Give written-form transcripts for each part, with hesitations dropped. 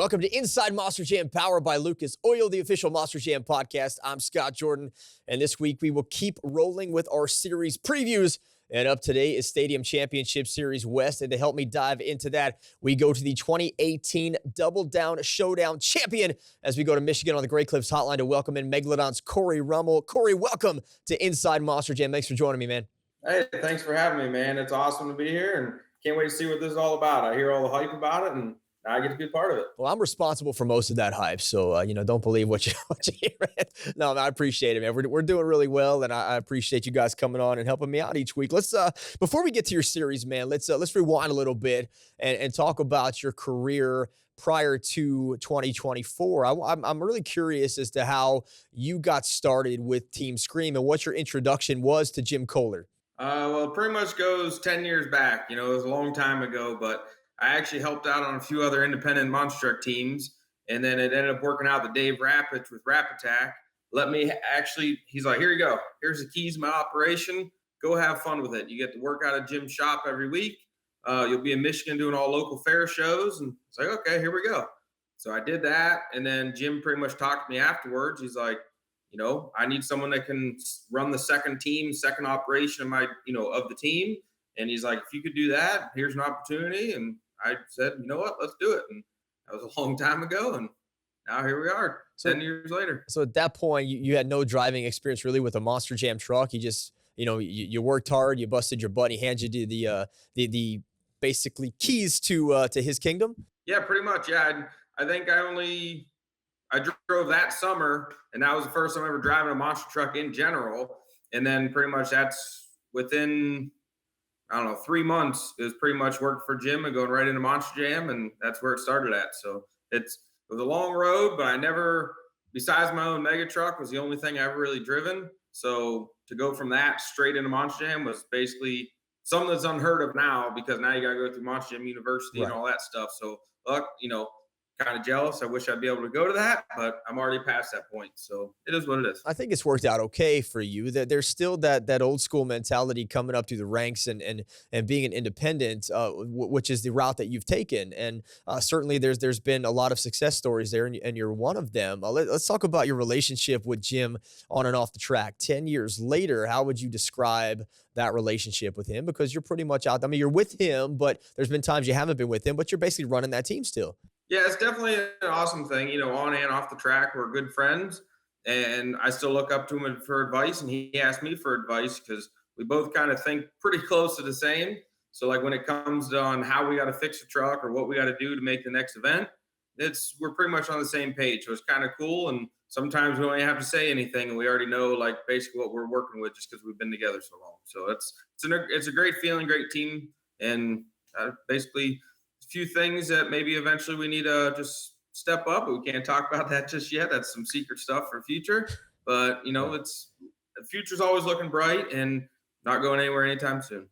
Welcome to Inside Monster Jam, powered by Lucas Oil, the official Monster Jam podcast. I'm Scott Jordan, and this week we will keep rolling with our series previews. And up today is Stadium Championship Series West, and to help me dive into that, we go to the 2018 Double Down Showdown champion as we go to Michigan on the Great Cliffs hotline to welcome in Megalodon's Cory Rummell. Cory, welcome to Inside Monster Jam. Thanks for joining me, man. Hey, thanks for having me, man. It's awesome to be here, and can't wait to see what this is all about. I hear all the hype about it, and I get to be part of it. Well, I'm responsible for most of that hype, so don't believe what you hear. No, man, I appreciate it, man. We're doing really well, and I appreciate you guys coming on and helping me out each week. Let's before we get to your series, man, let's rewind a little bit and talk about your career prior to 2024. I'm really curious as to how you got started with Team Scream and what your introduction was to Jim Koehler. Well, it pretty much goes 10 years back. It was a long time ago, but I actually helped out on a few other independent monster truck teams, and then it ended up working out that Dave Rappich with Rap Attack he's like, here you go. Here's the keys to my operation. Go have fun with it. You get to work out of Jim's shop every week. You'll be in Michigan doing all local fair shows. And it's like, okay, here we go. So I did that, and then Jim pretty much talked to me afterwards. He's like, I need someone that can run the second operation of the team. And he's like, if you could do that, here's an opportunity. And I said, you know what, let's do it. And that was a long time ago. And now here we are, 10 years later. So at that point, you had no driving experience really with a Monster Jam truck. You just, you worked hard, you busted your butt, he handed you the basically keys to his kingdom. Yeah, pretty much. Yeah. I think I drove that summer, and that was the first time ever driving a monster truck in general. And then pretty much that's within, 3 months, it was pretty much worked for Jim and going right into Monster Jam, and that's where it started at. So it was a long road, but I never, besides my own mega truck, was the only thing I ever really driven. So to go from that straight into Monster Jam was basically something that's unheard of now, because now you got to go through Monster Jam University and all that stuff. So, kind of jealous. I wish I'd be able to go to that, but I'm already past that point. So it is what it is. I think it's worked out okay for you. That there's still that old school mentality coming up through the ranks and being an independent, which is the route that you've taken. And certainly there's been a lot of success stories there, and you're one of them. Let's talk about your relationship with Jim on and off the track. 10 years later, how would you describe that relationship with him? Because you're pretty much out. I mean, you're with him, but there's been times you haven't been with him, but you're basically running that team still. Yeah, it's definitely an awesome thing. On and off the track, we're good friends, and I still look up to him for advice, and he asked me for advice because we both kind of think pretty close to the same. So, like, when it comes on how we got to fix a truck or what we got to do to make the next event, we're pretty much on the same page. So it's kind of cool, and sometimes we don't even have to say anything, and we already know, like, basically what we're working with just because we've been together so long. So it's a great feeling, great team, and basically – few things that maybe eventually we need to just step up, but we can't talk about that just yet. That's some secret stuff for future, but the future's always looking bright and not going anywhere anytime soon.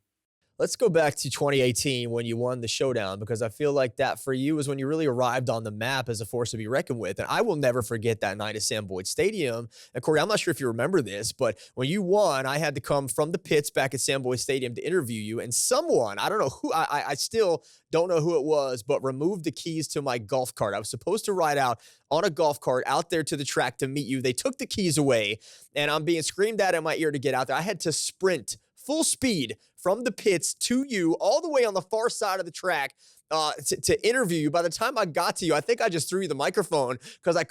Let's go back to 2018 when you won the Showdown, because I feel like that for you is when you really arrived on the map as a force to be reckoned with. And I will never forget that night at Sam Boyd Stadium. And Cory, I'm not sure if you remember this, but when you won, I had to come from the pits back at Sam Boyd Stadium to interview you. And someone, I don't know who, I still don't know who it was, but removed the keys to my golf cart. I was supposed to ride out on a golf cart out there to the track to meet you. They took the keys away, and I'm being screamed at in my ear to get out there. I had to sprint full speed from the pits to you all the way on the far side of the track to interview you. By the time I got to you, I think I just threw you the microphone because I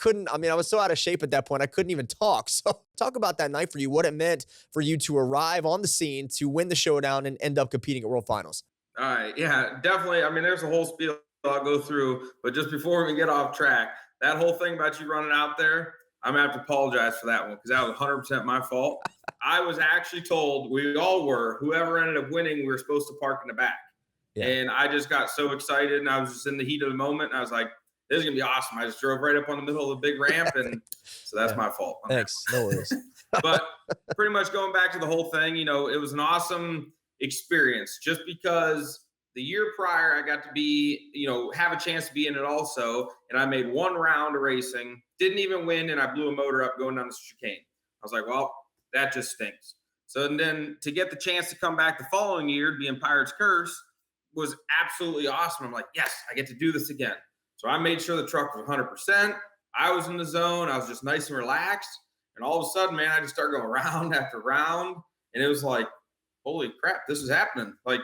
was so out of shape at that point, I couldn't even talk. So talk about that night for you, what it meant for you to arrive on the scene, to win the Showdown and end up competing at World Finals. All right. Yeah, definitely. I mean, there's a whole spiel I'll go through, but just before we get off track, that whole thing about you running out there, I'm going to have to apologize for that one because that was 100% my fault. I was actually told, we all were, whoever ended up winning, we were supposed to park in the back. Yeah. And I just got so excited, and I was just in the heat of the moment, and I was like, this is going to be awesome. I just drove right up on the middle of the big ramp, and so that's my fault. Thanks. No worries. But pretty much going back to the whole thing, it was an awesome experience just because the year prior I got to be, have a chance to be in it also. And I made one round of racing, didn't even win, and I blew a motor up going down the chicane. I was like, well, that just stinks. So and then to get the chance to come back the following year to be in Pirate's Curse was absolutely awesome. I'm like, yes, I get to do this again. So I made sure the truck was 100%. I was in the zone. I was just nice and relaxed. And all of a sudden, man, I just started going round after round. And it was like, holy crap, this is happening. Like,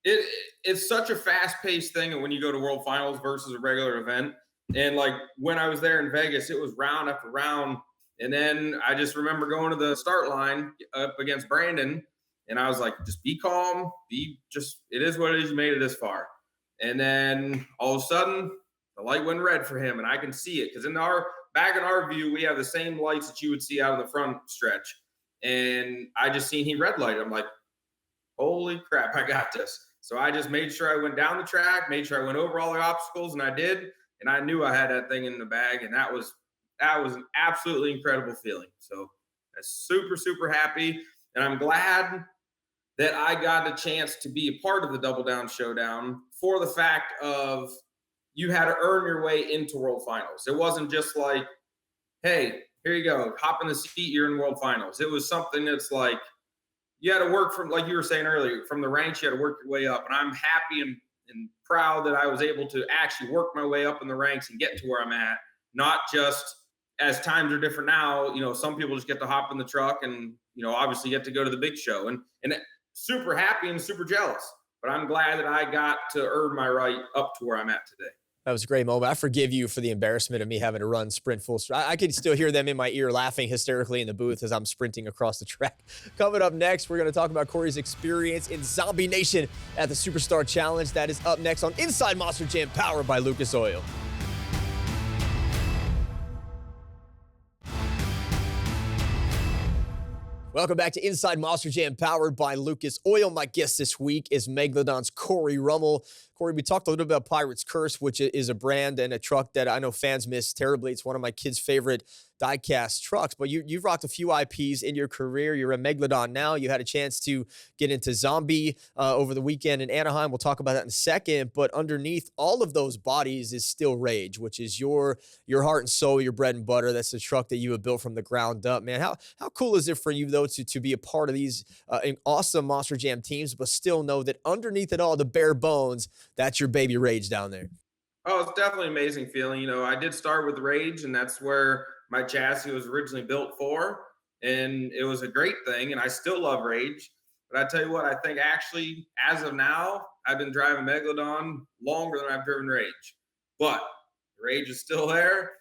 it's such a fast-paced thing. And when you go to World Finals versus a regular event, and like when I was there in Vegas, it was round after round. And then I just remember going to the start line up against Brandon, and I was like, just be calm, it is what it is. You made it this far. And then all of a sudden, the light went red for him, and I can see it because back in our view, we have the same lights that you would see out of the front stretch. And I just seen he red lighted. I'm like, holy crap, I got this. So I just made sure I went down the track, made sure I went over all the obstacles, and I did. And I knew I had that thing in the bag, and that was an absolutely incredible feeling. So I'm super, super happy, and I'm glad that I got a chance to be a part of the Double Down Showdown for the fact of you had to earn your way into World Finals. It wasn't just like, hey, here you go, hop in the seat, you're in World Finals. It was something that's like, you had to work from, like you were saying earlier, from the ranks, you had to work your way up. And I'm happy and proud that I was able to actually work my way up in the ranks and get to where I'm at, not just as times are different now. You know, some people just get to hop in the truck and, you know, obviously get to go to the big show, and super happy and super jealous. But I'm glad that I got to earn my right up to where I'm at today. That was a great moment. I forgive you for the embarrassment of me having to run sprint full. I can still hear them in my ear laughing hysterically in the booth as I'm sprinting across the track. Coming up next, we're going to talk about Cory's experience in Zombie Nation at the Superstar Challenge. That is up next on Inside Monster Jam, powered by Lucas Oil. Welcome back to Inside Monster Jam, powered by Lucas Oil. My guest this week is Megalodon's Cory Rummell. Cory, we talked a little bit about Pirate's Curse, which is a brand and a truck that I know fans miss terribly. It's one of my kids' favorite die-cast trucks, but you've rocked a few IPs in your career. You're a Megalodon now. You had a chance to get into Zombie over the weekend in Anaheim. We'll talk about that in a second, but underneath all of those bodies is still Rage, which is your heart and soul, your bread and butter. That's the truck that you have built from the ground up, man. How cool is it for you, though, to be a part of these awesome Monster Jam teams, but still know that underneath it all, the bare bones, that's your baby Rage down there? Oh, it's definitely an amazing feeling. You know, I did start with Rage, and that's where my chassis was originally built for. And it was a great thing, and I still love Rage. But I tell you what, I think actually, as of now, I've been driving Megalodon longer than I've driven Rage. But Rage is still there.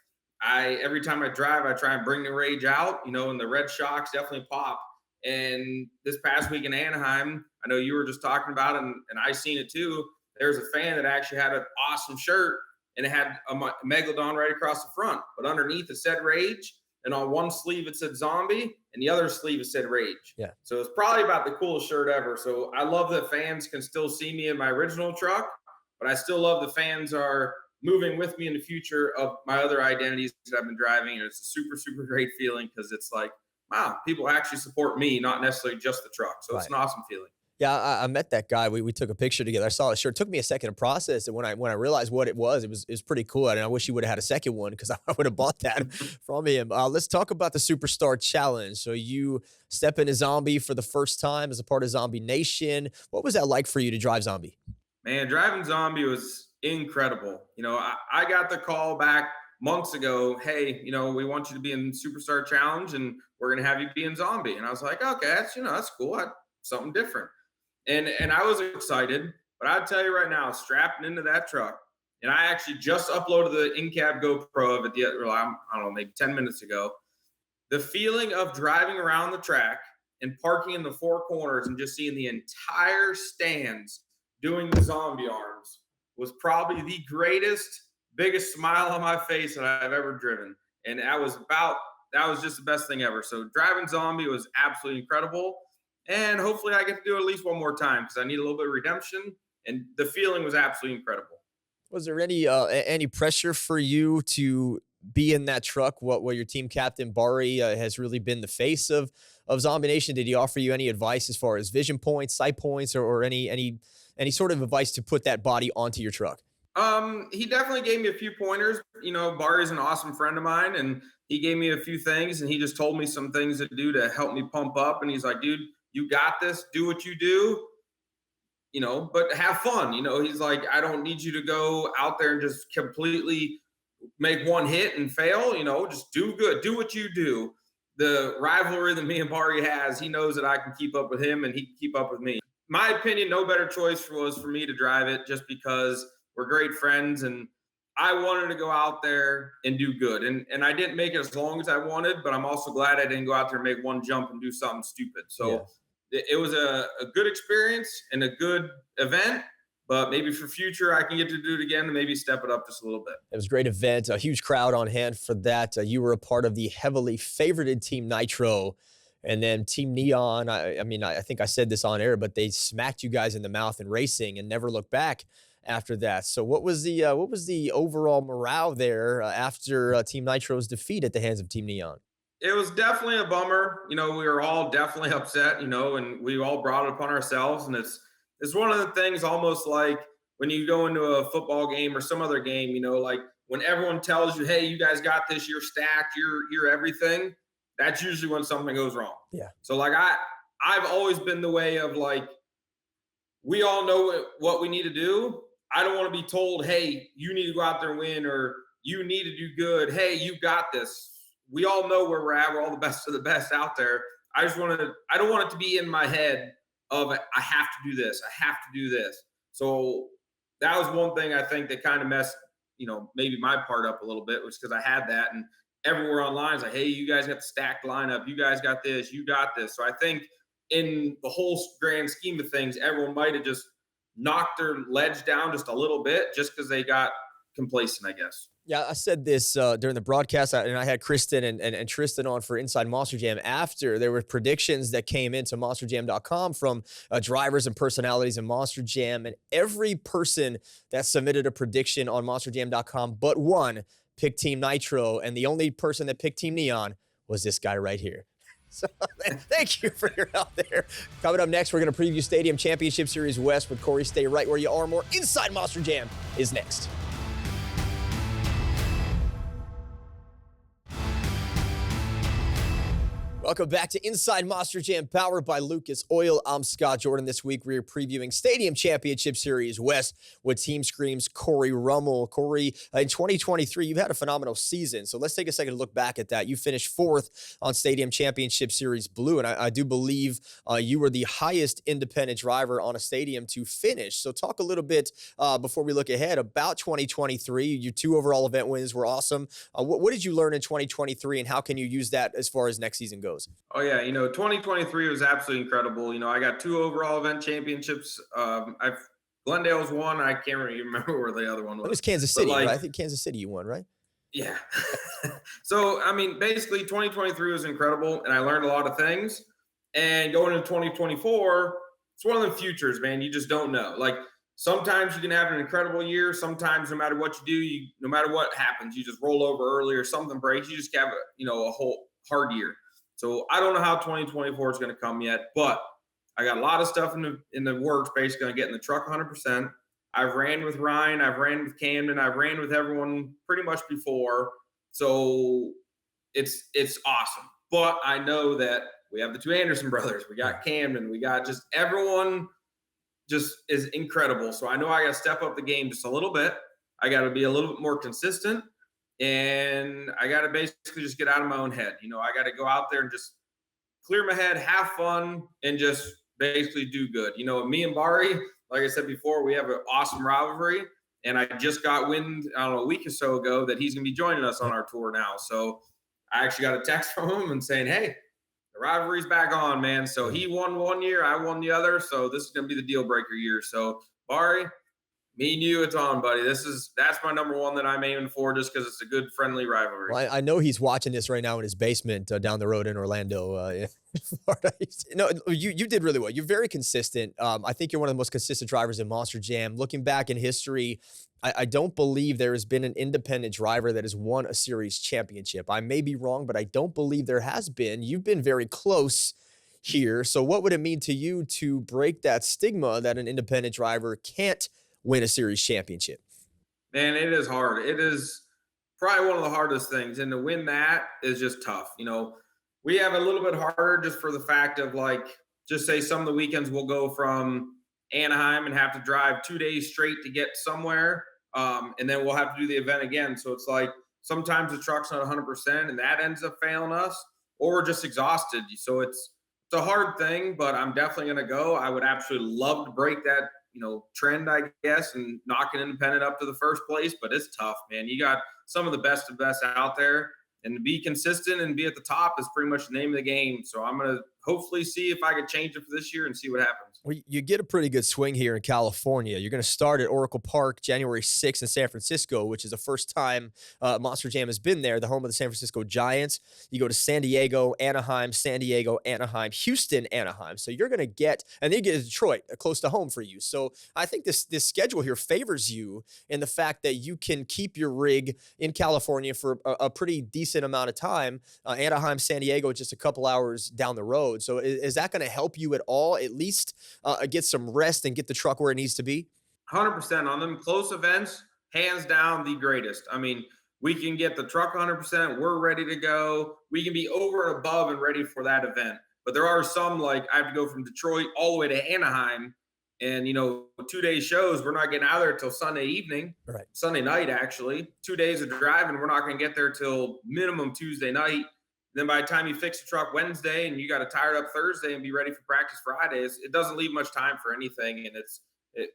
Every time I drive, I try and bring the Rage out, you know, and the red shocks definitely pop. And this past week in Anaheim, I know you were just talking about it, and I seen it too. There's a fan that actually had an awesome shirt, and it had a Megalodon right across the front, but underneath it said Rage, and on one sleeve it said Zombie, and the other sleeve it said Rage. Yeah. So it's probably about the coolest shirt ever. So I love that fans can still see me in my original truck, but I still love the fans are moving with me in the future of my other identities that I've been driving. And it's a super, super great feeling because it's like, wow, people actually support me, not necessarily just the truck. So It's an awesome feeling. Yeah, I met that guy. We took a picture together. I saw his shirt. It took me a second to process it. When I realized what it was pretty cool. And I wish he would have had a second one because I would have bought that from him. Let's talk about the Superstar Challenge. So you step into Zombie for the first time as a part of Zombie Nation. What was that like for you to drive Zombie? Man, driving Zombie was incredible. You know, I got the call back months ago. Hey, you know, we want you to be in Superstar Challenge, and we're gonna have you be in Zombie. And I was like, okay, that's cool. Something different. And I was excited, but I'd tell you right now, strapping into that truck, and I actually just uploaded the in-cab GoPro of it, I don't know, maybe 10 minutes ago. The feeling of driving around the track and parking in the four corners and just seeing the entire stands doing the zombie arms was probably the greatest, biggest smile on my face that I've ever driven. And that was just the best thing ever. So driving Zombie was absolutely incredible. And hopefully I get to do it at least one more time because I need a little bit of redemption. And the feeling was absolutely incredible. Was there any pressure for you to be in that truck? What your team captain Bari has really been the face of Zombie Nation? Did he offer you any advice as far as vision points, sight points, or any sort of advice to put that body onto your truck? He definitely gave me a few pointers. You know, Bari's an awesome friend of mine, and he gave me a few things, and he just told me some things to do to help me pump up. And he's like, dude, you got this. Do what you do. but have fun. He's like, I don't need you to go out there and just completely make one hit and fail. Just do good, do what you do. The rivalry that me and Bari has, he knows that I can keep up with him and he can keep up with me. My opinion, no better choice was for me to drive it, just because we're great friends and I wanted to go out there and do good. And I didn't make it as long as I wanted, but I'm also glad I didn't go out there and make one jump and do something stupid. So it was a good experience and a good event, but maybe for future I can get to do it again and maybe step it up just a little bit. It was a great event, a huge crowd on hand for that. You were a part of the heavily favorited Team Nitro, and then Team Neon. I mean, I think I said this on air, but they smacked you guys in the mouth in racing and never looked back after that. So what was the overall morale there after Team Nitro's defeat at the hands of Team Neon? It was definitely a bummer. We were all definitely upset, and we all brought it upon ourselves. And it's one of the things, almost like when you go into a football game or some other game, like when everyone tells you, hey, you guys got this, you're stacked, you're everything, that's usually when something goes wrong. Yeah. So like I've always been the way of like, we all know what we need to do. I don't want to be told, hey, you need to go out there and win, or you need to do good. Hey, you got this. We all know where we're at. We're all the best of the best out there. I don't want it to be in my head of, I have to do this. I have to do this. So that was one thing I think that kind of messed, maybe my part up a little bit, was because I had that, and everywhere online is like, hey, you guys got the stacked lineup. You guys got this. You got this. So I think in the whole grand scheme of things, everyone might have just knocked their ledge down just a little bit just because they got complacent, I guess. Yeah, I said this during the broadcast, and I had Kristen and Tristan on for Inside Monster Jam after. There were predictions that came into monsterjam.com from drivers and personalities in Monster Jam, and every person that submitted a prediction on monsterjam.com but one picked Team Nitro, and the only person that picked Team Neon was this guy right here. So thank you for your help there. Coming up next, we're going to preview Stadium Championship Series West with Cory. Stay right where you are. More Inside Monster Jam is next. Welcome back to Inside Monster Jam, powered by Lucas Oil. I'm Scott Jordan. This week, we're previewing Stadium Championship Series West with Team Scream's Cory Rummell. Cory, in 2023, you've had a phenomenal season. So let's take a second to look back at that. You finished 4th on Stadium Championship Series Blue, and I do believe you were the highest independent driver on a stadium to finish. So talk a little bit before we look ahead about 2023. Your 2 overall event wins were awesome. What did you learn in 2023, and how can you use that as far as next season goes? Oh yeah, 2023 was absolutely incredible. I got 2 overall event championships. Glendale's one. I can't really remember where the other one was. It was Kansas City, right? I think Kansas City you won, right? Yeah. So basically 2023 was incredible, and I learned a lot of things. And going into 2024, it's one of the futures, man. You just don't know. Like, sometimes you can have an incredible year. Sometimes, no matter what you do, no matter what happens, you just roll over early or something breaks. You just have a whole hard year. So I don't know how 2024 is going to come yet, but I got a lot of stuff in the works, basically on getting the truck 100%. I've ran with Ryan, I've ran with Camden, I've ran with everyone pretty much before. So it's awesome. But I know that we have the 2 Anderson brothers, we got Camden, we got just everyone just is incredible. So I know I got to step up the game just a little bit. I got to be a little bit more consistent. And I got to basically just get out of my own head. I got to go out there and just clear my head, have fun, and just basically do good. Me and Bari, like I said before, we have an awesome rivalry. And I just got wind, a week or so ago that he's going to be joining us on our tour now. So I actually got a text from him and saying, hey, the rivalry's back on, man. So he won one year, I won the other. So this is going to be the deal breaker year. So Bari, me and you, it's on, buddy. That's my number one that I'm aiming for, just because it's a good, friendly rivalry. Well, I know he's watching this right now in his basement down the road in Orlando. In Florida. No, you did really well. You're very consistent. I think you're one of the most consistent drivers in Monster Jam. Looking back in history, I don't believe there has been an independent driver that has won a series championship. I may be wrong, but I don't believe there has been. You've been very close here. So what would it mean to you to break that stigma that an independent driver can't win a series championship? Man, it is hard. It is probably one of the hardest things. And to win that is just tough. We have a little bit harder just for the fact of, like, just say some of the weekends we'll go from Anaheim and have to drive 2 days straight to get somewhere. And then we'll have to do the event again. So it's like sometimes the truck's not 100% and that ends up failing us, or we're just exhausted. So it's a hard thing, but I'm definitely going to go. I would absolutely love to break that, trend, I guess, and knock an independent up to the first place, but it's tough, man. You got some of the best of best out there, and to be consistent and be at the top is pretty much the name of the game. So I'm going to hopefully see if I can change it for this year and see what happens. Well, you get a pretty good swing here in California. You're going to start at Oracle Park January 6th in San Francisco, which is the first time Monster Jam has been there, the home of the San Francisco Giants. You go to San Diego, Anaheim, Houston, Anaheim. So you're going to get, and then you get to Detroit, close to home for you. So I think this schedule here favors you in the fact that you can keep your rig in California for a pretty decent amount of time. Anaheim, San Diego, just a couple hours down the road. So is that going to help you at all, at least get some rest and get the truck where it needs to be? 100% on them close events, hands down the greatest. I mean, we can get the truck 100%. We're ready to go. We can be over and above and ready for that event. But there are some, like I have to go from Detroit all the way to Anaheim, and 2-day shows. We're not getting out of there till Sunday evening, Right. Sunday night actually. 2 days of driving. We're not going to get there till minimum Tuesday night. Then by the time you fix the truck Wednesday and you got to tire it up Thursday and be ready for practice Friday, it doesn't leave much time for anything. And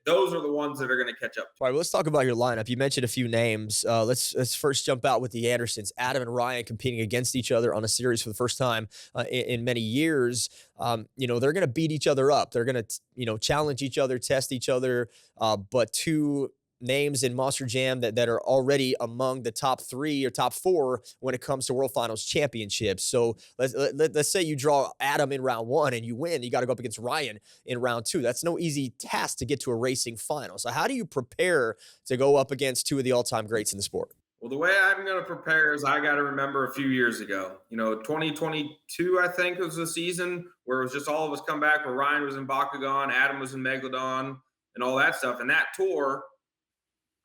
those are the ones that are going to catch up. All right, well, let's talk about your lineup. You mentioned a few names. Let's first jump out with the Andersons. Adam and Ryan competing against each other on a series for the first time in many years. They're going to beat each other up. They're going to, challenge each other, test each other. But two names in Monster Jam that are already among the top 3 or top 4 when it comes to World Finals championships. So let's say you draw Adam in round 1 and you win. You got to go up against Ryan in round 2. That's no easy task to get to a racing final. So how do you prepare to go up against two of the all-time greats in the sport? Well, the way I'm going to prepare is I got to remember a few years ago, 2022, I think was the season where it was just all of us come back, where Ryan was in Bakugan, Adam was in Megalodon and all that stuff. And that tour,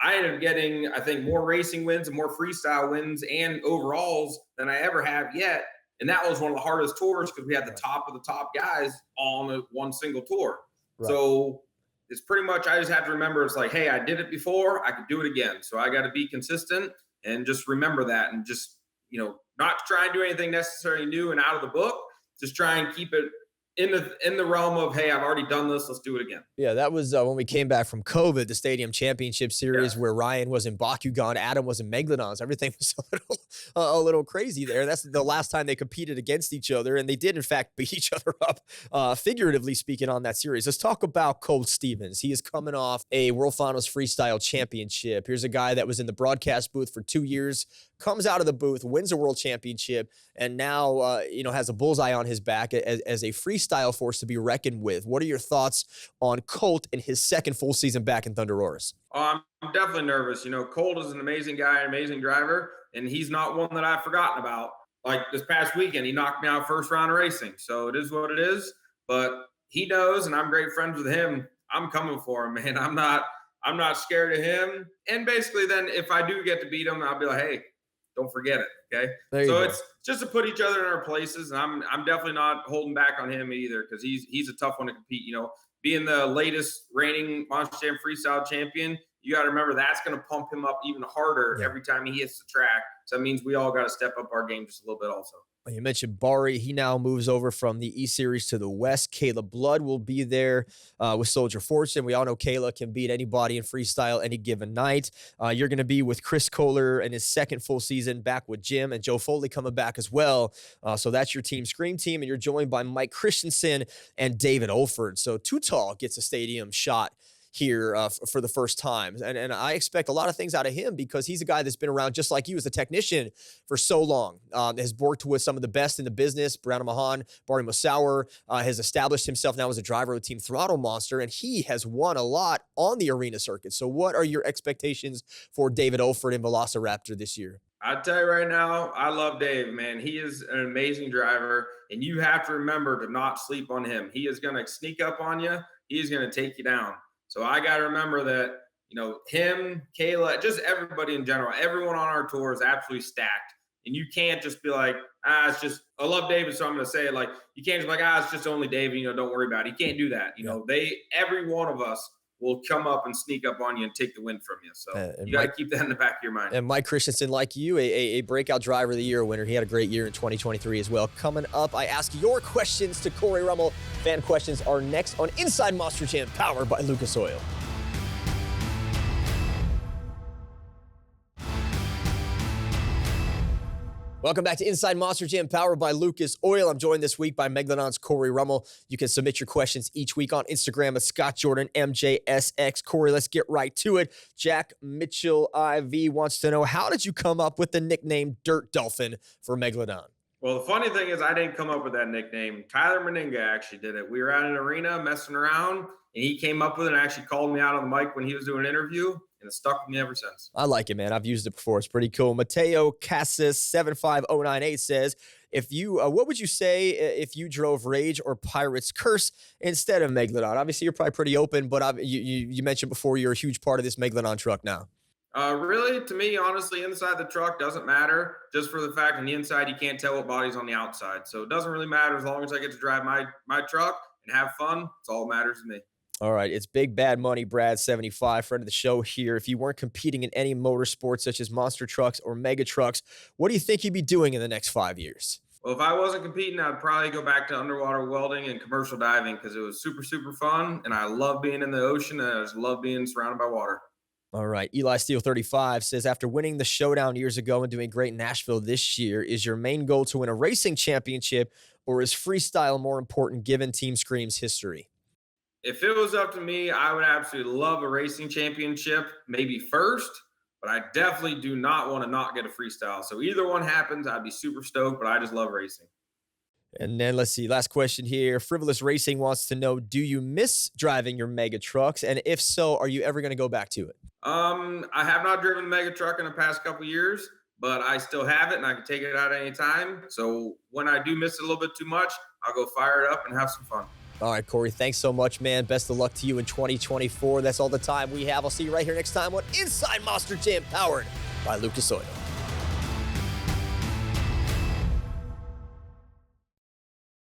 I ended up getting, I think, more racing wins and more freestyle wins and overalls than I ever have yet. And that was one of the hardest tours because we had the top of the top guys on one single tour. Right. So it's pretty much, I just have to remember, it's like, hey, I did it before, I could do it again. So I got to be consistent and just remember that, and just, not try and do anything necessarily new and out of the book. Just try and keep it in the realm of, hey, I've already done this, let's do it again. Yeah, that was when we came back from COVID, the Stadium Championship Series, where Ryan was in Bakugan, Adam was in Megalodons. Everything was a little crazy there. That's the last time they competed against each other, and they did, in fact, beat each other up, figuratively speaking, on that series. Let's talk about Colt Stevens. He is coming off a World Finals Freestyle Championship. Here's a guy that was in the broadcast booth for 2 years, comes out of the booth, wins a world championship, and now, has a bullseye on his back as a freestyle force to be reckoned with. What are your thoughts on Colt in his second full season back in Thunder Roars? I'm definitely nervous. Colt is an amazing guy, an amazing driver, and he's not one that I've forgotten about. Like this past weekend, he knocked me out first round of racing. So it is what it is, but he knows, and I'm great friends with him. I'm coming for him, man. I'm not scared of him. And basically then if I do get to beat him, I'll be like, hey, don't forget it. Okay. So it's just to put each other in our places. And I'm definitely not holding back on him either, because he's a tough one to compete. Being the latest reigning Monster Jam freestyle champion, you got to remember that's going to pump him up even harder every time he hits the track. So that means we all got to step up our game just a little bit also. You mentioned Bari. He now moves over from the East Series to the West. Kayla Blood will be there with Soldier Fortune. We all know Kayla can beat anybody in freestyle any given night. You're going to be with Chris Koehler in his second full season, back with Jim, and Joe Foley coming back as well. So that's your Team Scream team, and you're joined by Mike Christensen and David Olford. So Too Tall gets a stadium shot here for the first time. And I expect a lot of things out of him, because he's a guy that's been around just like you as a technician for so long, has worked with some of the best in the business. Brianna Mahan, Barry Moussaour, has established himself now as a driver of Team Throttle Monster, and he has won a lot on the arena circuit. So what are your expectations for David Olford and Velociraptor this year? I'll tell you right now, I love Dave, man. He is an amazing driver, and you have to remember to not sleep on him. He is going to sneak up on you. He is going to take you down. So I got to remember that, him, Kayla, just everybody in general, everyone on our tour is absolutely stacked. And you can't just be like, it's just, I love David, so I'm going to say it. Like, you can't just be like, it's just only David, don't worry about it. You can't do that. Every one of us will come up and sneak up on you and take the win from you. So you got to keep that in the back of your mind. And Mike Christensen, like you, a breakout driver of the year winner. He had a great year in 2023 as well. Coming up, I ask your questions to Cory Rummell. Fan questions are next on Inside Monster Jam, powered by Lucas Oil. Welcome back to Inside Monster Jam, powered by Lucas Oil. I'm joined this week by Megalodon's Cory Rummell. You can submit your questions each week on Instagram at ScottJordanMJSX. Cory, let's get right to it. Jack Mitchell IV wants to know, how did you come up with the nickname Dirt Dolphin for Megalodon? Well, the funny thing is I didn't come up with that nickname. Tyler Meninga actually did it. We were at an arena messing around, and he came up with it and actually called me out on the mic when he was doing an interview. And it's stuck with me ever since. I like it, man. I've used it before. It's pretty cool. Mateo Cassis 75098 says, what would you say if you drove Rage or Pirate's Curse instead of Megalodon? Obviously, you're probably pretty open, but you mentioned before you're a huge part of this Megalodon truck now. Really, to me, honestly, inside the truck doesn't matter. Just for the fact on the inside, you can't tell what body's on the outside. So it doesn't really matter as long as I get to drive my truck and have fun. It's all that matters to me. All right, it's Big Bad Money Brad 75, friend of the show here. If you weren't competing in any motorsports such as monster trucks or mega trucks, what do you think you'd be doing in the next 5 years? Well, if I wasn't competing, I'd probably go back to underwater welding and commercial diving because it was super, super fun. And I love being in the ocean, and I just love being surrounded by water. All right, Eli Steel 35 says, after winning the Showdown years ago and doing great in Nashville this year, is your main goal to win a racing championship, or is freestyle more important given Team Scream's history? If it was up to me, I would absolutely love a racing championship, maybe first, but I definitely do not want to not get a freestyle. So either one happens, I'd be super stoked, but I just love racing. And then let's see, last question here. Frivolous Racing wants to know, do you miss driving your mega trucks? And if so, are you ever going to go back to it? I have not driven a mega truck in the past couple of years, but I still have it and I can take it out at any time. So when I do miss it a little bit too much, I'll go fire it up and have some fun. All right, Cory, thanks so much, man. Best of luck to you in 2024. That's all the time we have. I'll see you right here next time on Inside Monster Jam, powered by Lucas Oil.